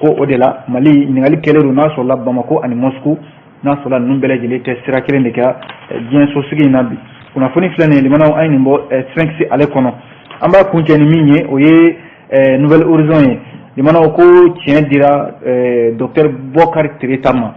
ko o de la Mali ɲininkali kɛlen don n'a sɔrɔla Bamako ani Moscou n'a sɔrɔla ninnu bɛɛ lajɛlen tɛ sira kelen de ka diɲɛ sosigi in na bi kunnafoni filɛ nin ye limanaw an ye nin bɔ Sphinx ale kɔnɔ an b'a kuncɛ ni min ye o ye Nouvelle Horizon ye limanaw ko tiɲɛ dira Dr Bokari Tireta ma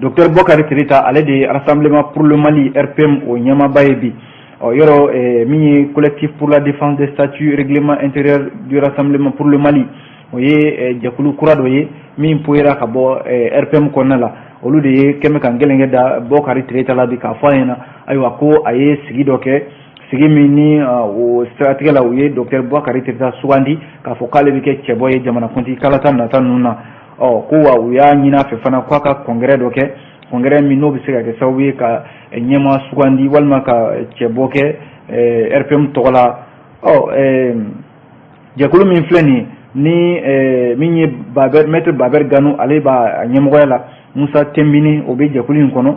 Dr Bokari Tireta ale de ye Rassemblement pour le Mali RPM o ɲɛmaaba ye bi yɔrɔ min ye collectif pour la défense des statuts règlement intérieur du Rassemblement pour le Mali o ye jɛkulu kura dɔ ye min poyera ka bɔ RPM kɔnɔna la olu de ye kɛmɛ kan gɛlɛnkɛ da Bokari Tireta la bi k'a fɔ a ɲɛna ayiwa ko a ye sigi dɔ kɛ sigi min ni o siratigɛ la u ye Dr Bokari Tireta sugandi k'a fɔ k'ale bɛ kɛ cɛbɔ ye jamanakuntigi kalata nata ninnu na ko wa u y'a ɲini a fɛ fana k'a ka congrès dɔ kɛ congrès min n'o bɛ se ka kɛ sababu ye ka ɲɛma sugandi walima ka cɛbɔ kɛ RPM tɔgɔ la jɛkulu min filɛ nin ni min ye maître Baber Ganu ale b'a ɲɛmɔgɔya la Musa Tembini o bɛ jɛkulu in kɔnɔ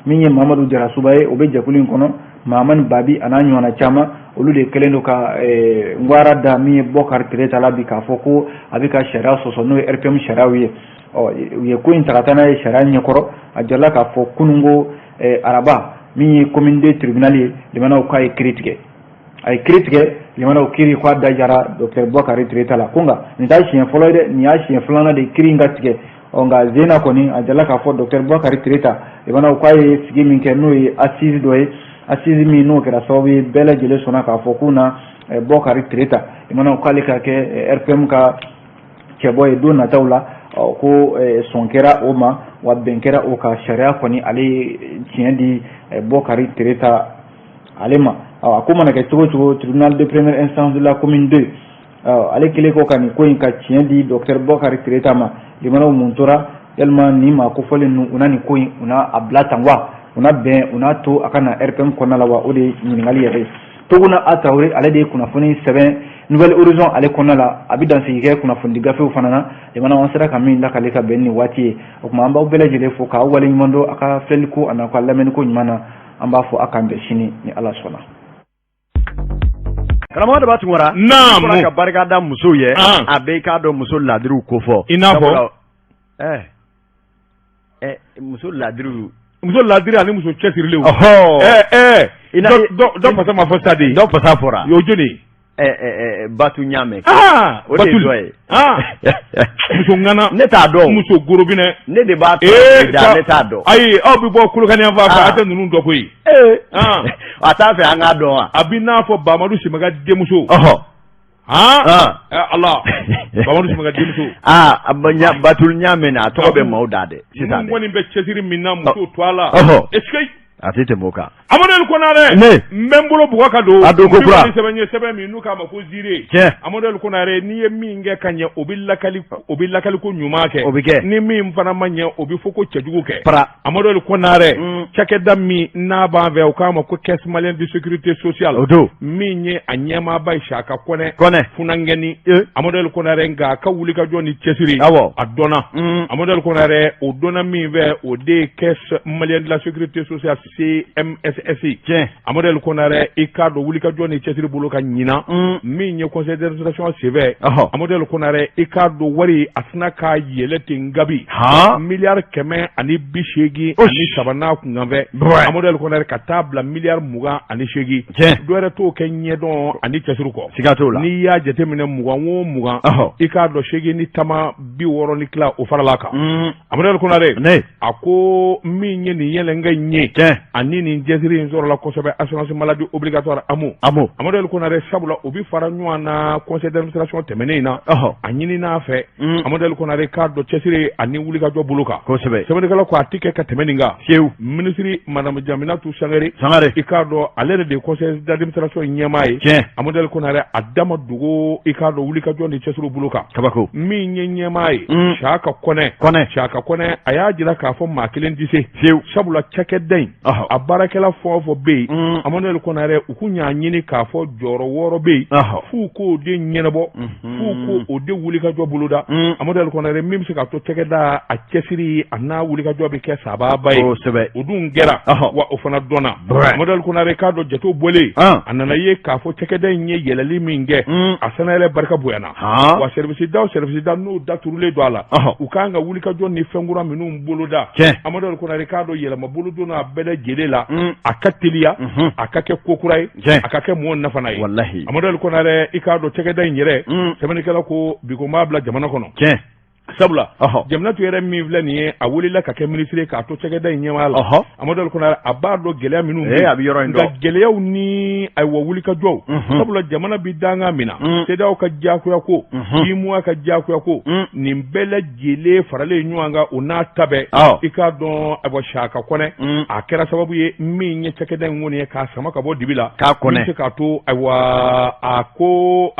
min ye Mamadu Jarasuba ye o bɛ jɛkulu in kɔnɔ Mahamani Babi a n'a ɲɔgɔnna caman olu de kɛlen don ka ngwara da min ye Bokari Tireta la bi k'a fɔ ko a bɛ ka sariya sɔsɔ n'o ye RPM sariyaw ye u ye ko in ta ka taa n'a ye sariya ɲɛkɔrɔ a jɔla k'a fɔ kunungo araba min ye commune de tribunal ye limanaw k'a ye kiiri tigɛ a ye kiiri tigɛ limanaw kiiri k'a dajara Dr Bokari Tireta la ko nka nin t'a siɲɛ fɔlɔ ye dɛ nin y'a siɲɛ filanan de kiiri in ka tigɛ nka zena kɔni a jala k'a fɔ Dr Bokari Tireta limanaw k'a ye sigi min kɛ n'o ye assise dɔ ye assise min n'o kɛra sababu ye bɛɛ lajɛlen sɔnna k'a fɔ k'u na Bokari Tireta limanaw k'ale ka kɛ RPM ka cɛbɔ ye don nataw la ko sɔn kɛra o ma wa bɛn kɛra o ka sariya kɔni ale ye tiɲɛ di Bokari Tireta ale ma a ko mana kɛ cogo cogo tribunal de première instance de la commune 2 ale kelen ko ka nin ko in ka tiɲɛ di Dr Bokari Tireta ma limanaw mun tora yalima nin ma ko fɔlen ninnu u na nin ko in u na a bila tan wa u na bɛn u n'a to a ka na RPM kɔnɔna la wa o de ye ɲininkali yɛrɛ ye Toguna Ataure ale de ye kunnafoni sɛbɛn Nouvelle Horizon ale kɔnɔna la a bɛ dansigi kɛ kunnafoni gafew fana na jamana an sera ka min lakale ka bɛn ni waati ye o tuma an b'aw bɛɛ lajɛlen fo k'aw waleɲuman dɔn a ka filɛliko a n'a ka lamɛniko ɲuman na an b'a fɔ a k'an bɛn sini ni Ala sɔnna.
Karamɔgɔ Daba Tunkara naam ka barika da musow ye a bɛ k'a dɔn muso ladiriw ko fɔ
i n'a fɔ
muso ladiriw
muso ladiri ani muso cɛsirilenw dɔ fasa ma fɔ sa de
dɔ fasa fɔra
y'o joli
Batu Ɲame
o de dɔ ye muso ŋana
ne t'a dɔn
muso gorobinɛ
ne de b'a tɔ ne t'a dɔn
ayi aw bɛ bɔ Kolokani yan fan fɛ a tɛ ninnu dɔ koyi
a t'a fɛ an k'a dɔn wa
a bɛ n'a fɔ Bamadu Simaga denmuso Allah bamadu sumaga dimso
abanya batul nyamena to be maudade
sita ngoni be chesiri minna muso twala eskay
atete moka
amadel konare membolo buka do sebe minu kama ko zire amadel konare ni minge kanya obilla kali ko nyuma ke ni mi mfana manya obi foko chejugo ke amadel konare chake dammi na ba ve kama ko caisse malien de sécurité sociale minye anyama ba shaka kone funangeni amadel konare nga ka wuli ka joni chesiri adona amadel konare odona mi ve ode caisse malien de la sécurité sociale CMSSI amodel konare ikado wulika joni chesiri buluka nyina minye conseil d'administration sévère amodel konare ikado wari asna ka yelete ngabi milliard keme ani bishegi ani sabana kungambe amodel konare katabla milliard muga ani shegi doere to kenye don ani chesiru ko sigatola ni ya jetemine muga wo muga ikado shegi ni tama bi woro ni kla o faralaka amodel konare ako minye ni yelenga nye ani ni jesiri nzoro la kosobe assurance maladie obligatoire amodel konare sabula obi fara nywana conseil d'administration temenina anyini na fe amodel konare kaddo chesiri ani wulika jo buluka kosobe semede kala ko atike ka temeninga sew ministry madame Jaminatu Sangare ikado alere de conseil d'administration nyamaye amodel konare adama dugo ikado wulika jo ni chesiri buluka kabako mi nyemaye shaka kone aya jira ka fo makilen dise sew sabula chake den abarakela fofo be amonel konare ukunya nyini ka fo joro woro be fu ko de nyenebo fu ko o de wuli ka jobuluda amonel konare mimsi ka to tegeda a kesiri ana wuli ka jobe ke sababa odun gera wa ofana dona amonel konare ka do jeto bole anana ye ka fo tegeda nye yelali minge asanele barka boyana wa service da no daturule do ala ukanga wuli ka jonni fengura minu buluda amonel konare ka do yela mabuludo na bele jelela akatilia akake kokurai akake mo nafanayi wallahi amadal konare ikado tegeda nyere semeni kala ko biko mabla jamana kono sabula jamna to yere mi vlani a wulila ka ke ministre ka to tegeda nyemala amadal konare abado gelea minu ga gelea ni ay wo wulika jow sabula jamana bidanga mina teda o ka jaku yako imu aka jaku yako ni mbele jele farale nyuanga una tabe ikado abo shaka kone akera sababu ye minye tegeda ngoni ka sama ka bo dibila ka kone ka to aywa ako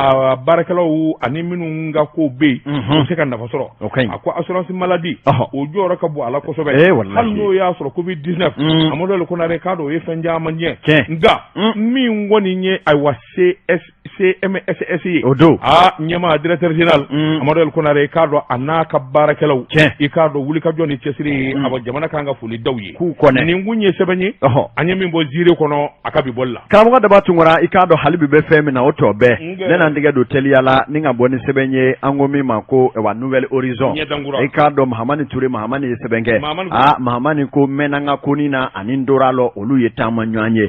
barakalawu ani minu nga ko be se kan na fasoro akwa assurance maladie o jora ka bo ala ko sobe halno ya soro covid-19 amodol ko na rekado ye fanja manye nga mi ngoni nye aywa CMSSI nyama directeur général amodol ko na rekado anaka barakelaw ikado wuli ka joni chesiri aba jamana kanga fuli dawye ku kone ni ngunye sebenyi anyami mbo zire kono akabi bolla karamuga da batungora ikado halibi be femi na otobe nena ndige do teliala ninga boni sebenye angomi mako wa nouvelle horizon ikado mahamani ture mahamani sebenge mahamani ko menanga konina anindoralo olu yetama nywanye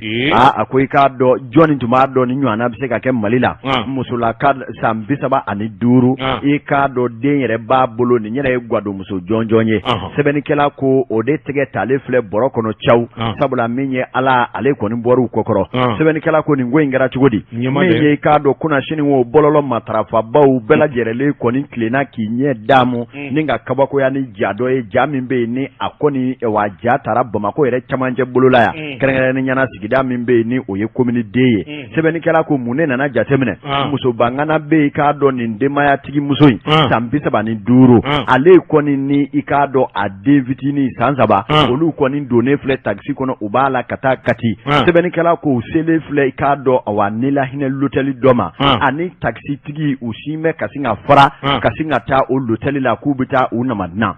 akoy ikado joni tumado ni nywana biseka ke malila musula kad sambisaba ani duru ikado denyere babolo ni nyere gwado muso jonjonye sebeni kela ko ode tege tale fle borokono chaw sabula minye ala ale ko ni boru kokoro sebeni kela ko ni ngwengara chugodi minye ikado kuna shini wo bololo matrafa bawu bela jerele ko ni klena kinye damu ninga kabako ya ni jado e jamimbe ni akoni wa jatara bamako yere chamanje bulula ya kerengere ni nyana sigida mimbe ni oye komini deye sebeni kela ko munena na jatemene muso bangana be ikado ni ndema ya tigi musoi sambisa bani duro ale ko ni ikado a devitini sanzaba olu ko ni donner fle taxi kono ubala kata kati sebeni kala ko sele fle ikado awanila hine loteli doma ani taxi tigi usime kasinga fara kasinga ta o loteli la kubita una madna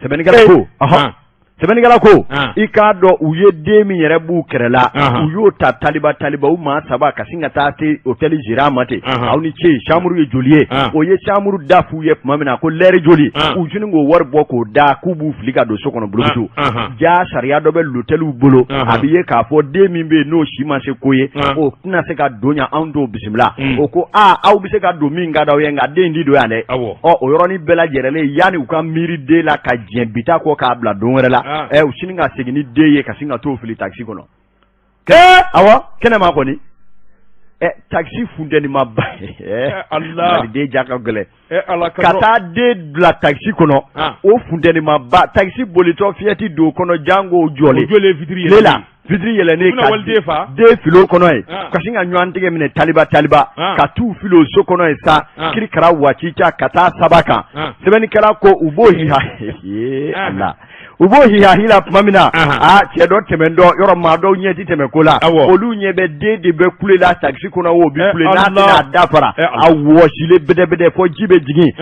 sebeni kala ko sebenigala ko ikado uye demi yere bu kerela uyo ta taliba uma saba kasinga tate hoteli jiramate awni che chamuru ye jolie oye chamuru dafu ye mamina ko lere joli ujuni ngo warbo ko da kubu flika do sokono bulutu ja sharia do be lotelu bolo abiye ka fo demi be no shima se koye o tuna se ka donya ando bismillah o ko aw bi se ka do minga da yenga dendi do yande o yoroni bela jerele yani uka miri de la ka jembita ko ka bla donrela usininga segini deye kasinga to fili taxi kono awa kene ma koni
taxi funteni ma ba
Allah
de jaka gele
Allah
kata de la taxi kono o funteni ma ba taxi bolito fiati do kono jango jole
vitri
lela vitri yele ne ka de filo kono e kasinga nyantige mine taliba ka tu filo so kono e sa kiri kara wachicha kata sabaka sebeni kala ko ubo hiha Allah ubo hiha hila mamina tie do temendo yoro ma do nyeti temekola olu nyebe de be kulela taxi kono wo bi kulela na dafara awo shile bede fo jibe jigi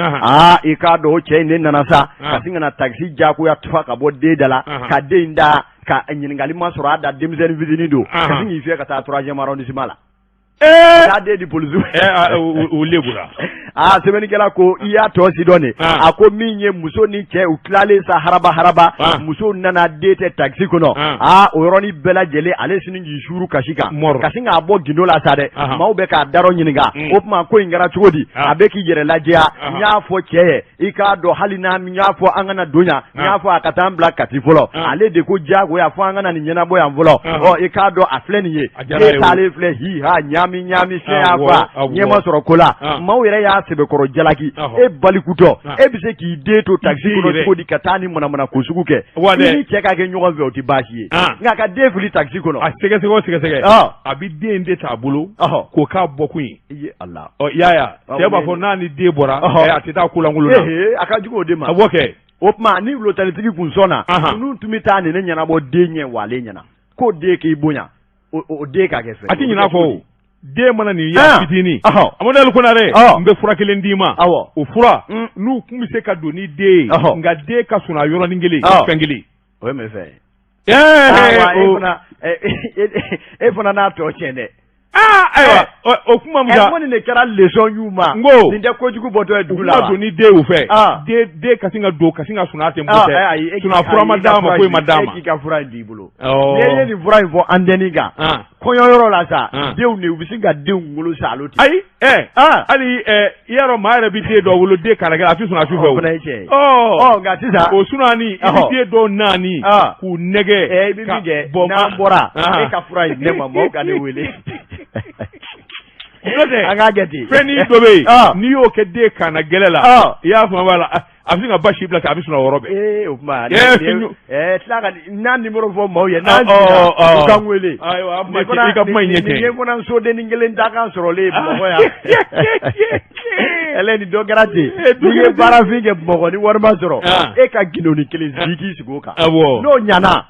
e ka do che ne nanasa kasinga na taxi jako ya tufa ka bo de dala ka de nda ka nyingali ma soro ada demzen vidini do kasinga ife ka ta 3e arrondissement la ta de di police
o lebura
sebeni kala ko iya to sidone ako minye muso ni che utlale sa haraba muso nana dete taxi kono o yoroni bela jele ale siningi shuru kashika kasinga abo gindola sade maube ka daro nyiniga opma ko ingara chodi abeki jere lajia nyafo che ika do halina nyafo angana donya nyafo akatambla katifolo ale de ko jago ya fo angana ni nyena boya mvolo ika do afleniye e tale fle hi ha nyami se akwa nyema soro kola mawire ya sebe koro jalaki e balikuto e bise ki deto taxi kono ko di katani mona kusugu ke ni cheka ke nyogo ve oti bashi nga ka defuli taxi kono
sege abi de nde tabulo ko ka bokun
Allah
yaya te ba fo nani de bora atita kula ngulu na
aka jugo de ma
aboke
opma ni lo tali tigi kunsona nu tumita ne nyana bo de nye wale nyana ko de ke ibonya o de ka ke fe
ati nyina fo de mana ni ya fitini amodel kuna re mbe fura kelen dima o fura nu kumise ka doni de nga de ka suna yoro ningeli fengeli
o me fe e funa na to chene
o kuma muda
woni ne kera leson yuma ninde ko jugu boto e dugula
ma doni de o fe de kasinga do kasinga suna te mbote suna fura madama ko madama
e ka fura di bulo ne ni fura info andeniga konyo yoro la sa de u ne ubisinga de ngulu sa loti
ai ali yero maare bi de do wolo de karaga afi suna afi fe nga tisa o suna ni ibi de do nani ku nege
bi bige na bora e ka fura ne mamo ka ne wele
agageti feni dobe ni o ke de kana gelela ya fa wala afinga bashi blaka abisuna worobe
o ma tlaga na numero fo mo ye na kangwele
ayo amma ke ka mai nyete
ni ko nan so de ningelen daga soro le bo ya eleni do garati ni bara finge bogo ni warma soro e ka ginoni kele ziki siguka no nyana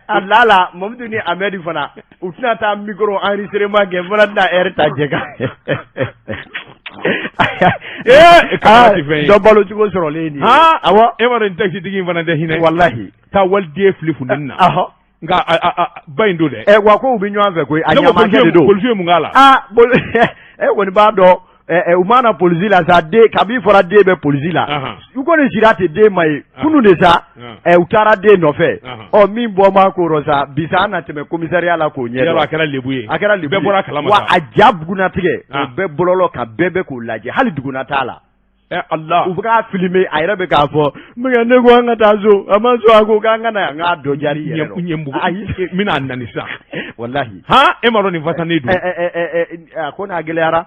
alala momdu ni amedi fana utna ta micro enregistrement ge fana na erta jega do balo jugo soro le ni
awo e waro taxi digi fana de hine
wallahi
ta walde flifu ninna nga baindo de
wa ko ubi nwa ve ko anyama ke do
polisi mu ngala
woni ba do umana polisi la sa de kabi fora de be polisi la uko ne jirate de mai kunu de sa utara de no fe o min bo ma ko rosa bisana teme commissariat la ko nye
ya akara lebuye
be bora kalama wa ajab guna tige be bololo ka bebe ko laje hali duguna tala
Allah
ubuka filme ayra be ka fo mga nego anga tazo amazo ago kanga na nga do jari yero
mina nanisa
wallahi
e maro ni vatane du
akona gelera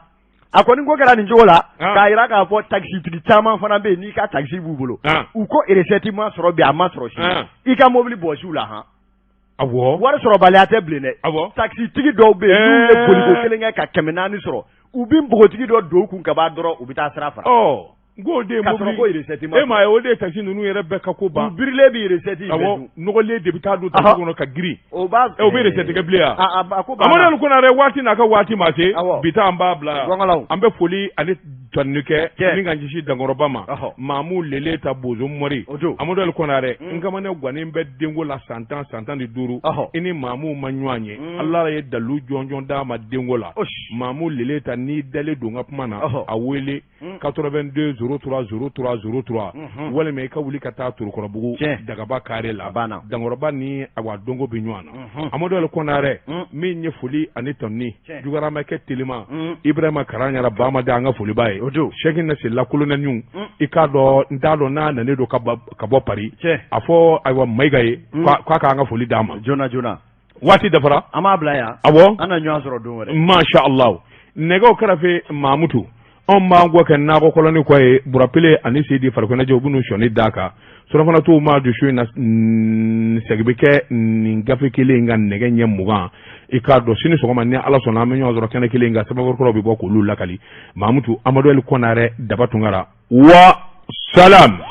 akoni ngo gara ni jola ka ira ka fo taxi tudi chama fana be ni ka taxi bubulo uko ereseti ma soro bi ama soro shi ika mobili boshi la
awo
war soro bale ateble ne taxi tigi do be nu le poligo kelenga ka kemena ni soro ubi mbogo tigi do kun ka ba doro ubita srafa
go de mobili e ma o de taxi nunu yere be ka ko ba
birle bi reseti
awo no le de bita do taxi no ka giri
o ba
e o be reseti ka blia amana ko na re wati na ka wati ma se bita amba bla ambe foli ale tonnuke mi nganji shi dangoroba mamu lele ta bozo mori amodo ko na re ngama ne gwane be dengo la santan de duru ini mamu manywanye Allah ya dalu jonjon da ma dengo la mamu lele ta ni dale do ngapma na awele 82 03 wala me ka wuli ka ta turu ko bugu daga ba kare la dangoroba ni awa dongo binywana amodo ko na re mi nye foli ani tonni jugara ma ke telema Ibrahima Karanya ra ba ma da nga foli baye shekin na sila kuluna nyun ikado ndalo na ne do ka bo pari afo aywa maigaye kwa ka nga foli dama
jona
waati dafara
an b'a bila yan
awɔ
an na ɲɔgɔn sɔrɔ don wɛrɛ
masha Allah nɛgɛw kɛrɛfɛ Mamutu anw b'an gɔ kɛ nakɔ kɔlɔni kɔ ye Burapele ani Seydi Farikɔnɛjɛ u b'u sɔnni d'a kan surafana t'u ma du su in na sɛgi bɛ kɛ nin gafe kelen in ka nɛgɛ ɲɛ 20 i k'a dɔn sini sɔgɔma ni Ala sɔnna an bɛ ɲɔgɔn sɔrɔ kɛnɛ kelen in kan Sabakɔrɔ bɛ bɔ k'olu lakali Mamutu Amadu Eli Kɔnare Daba Tunkara wa salam.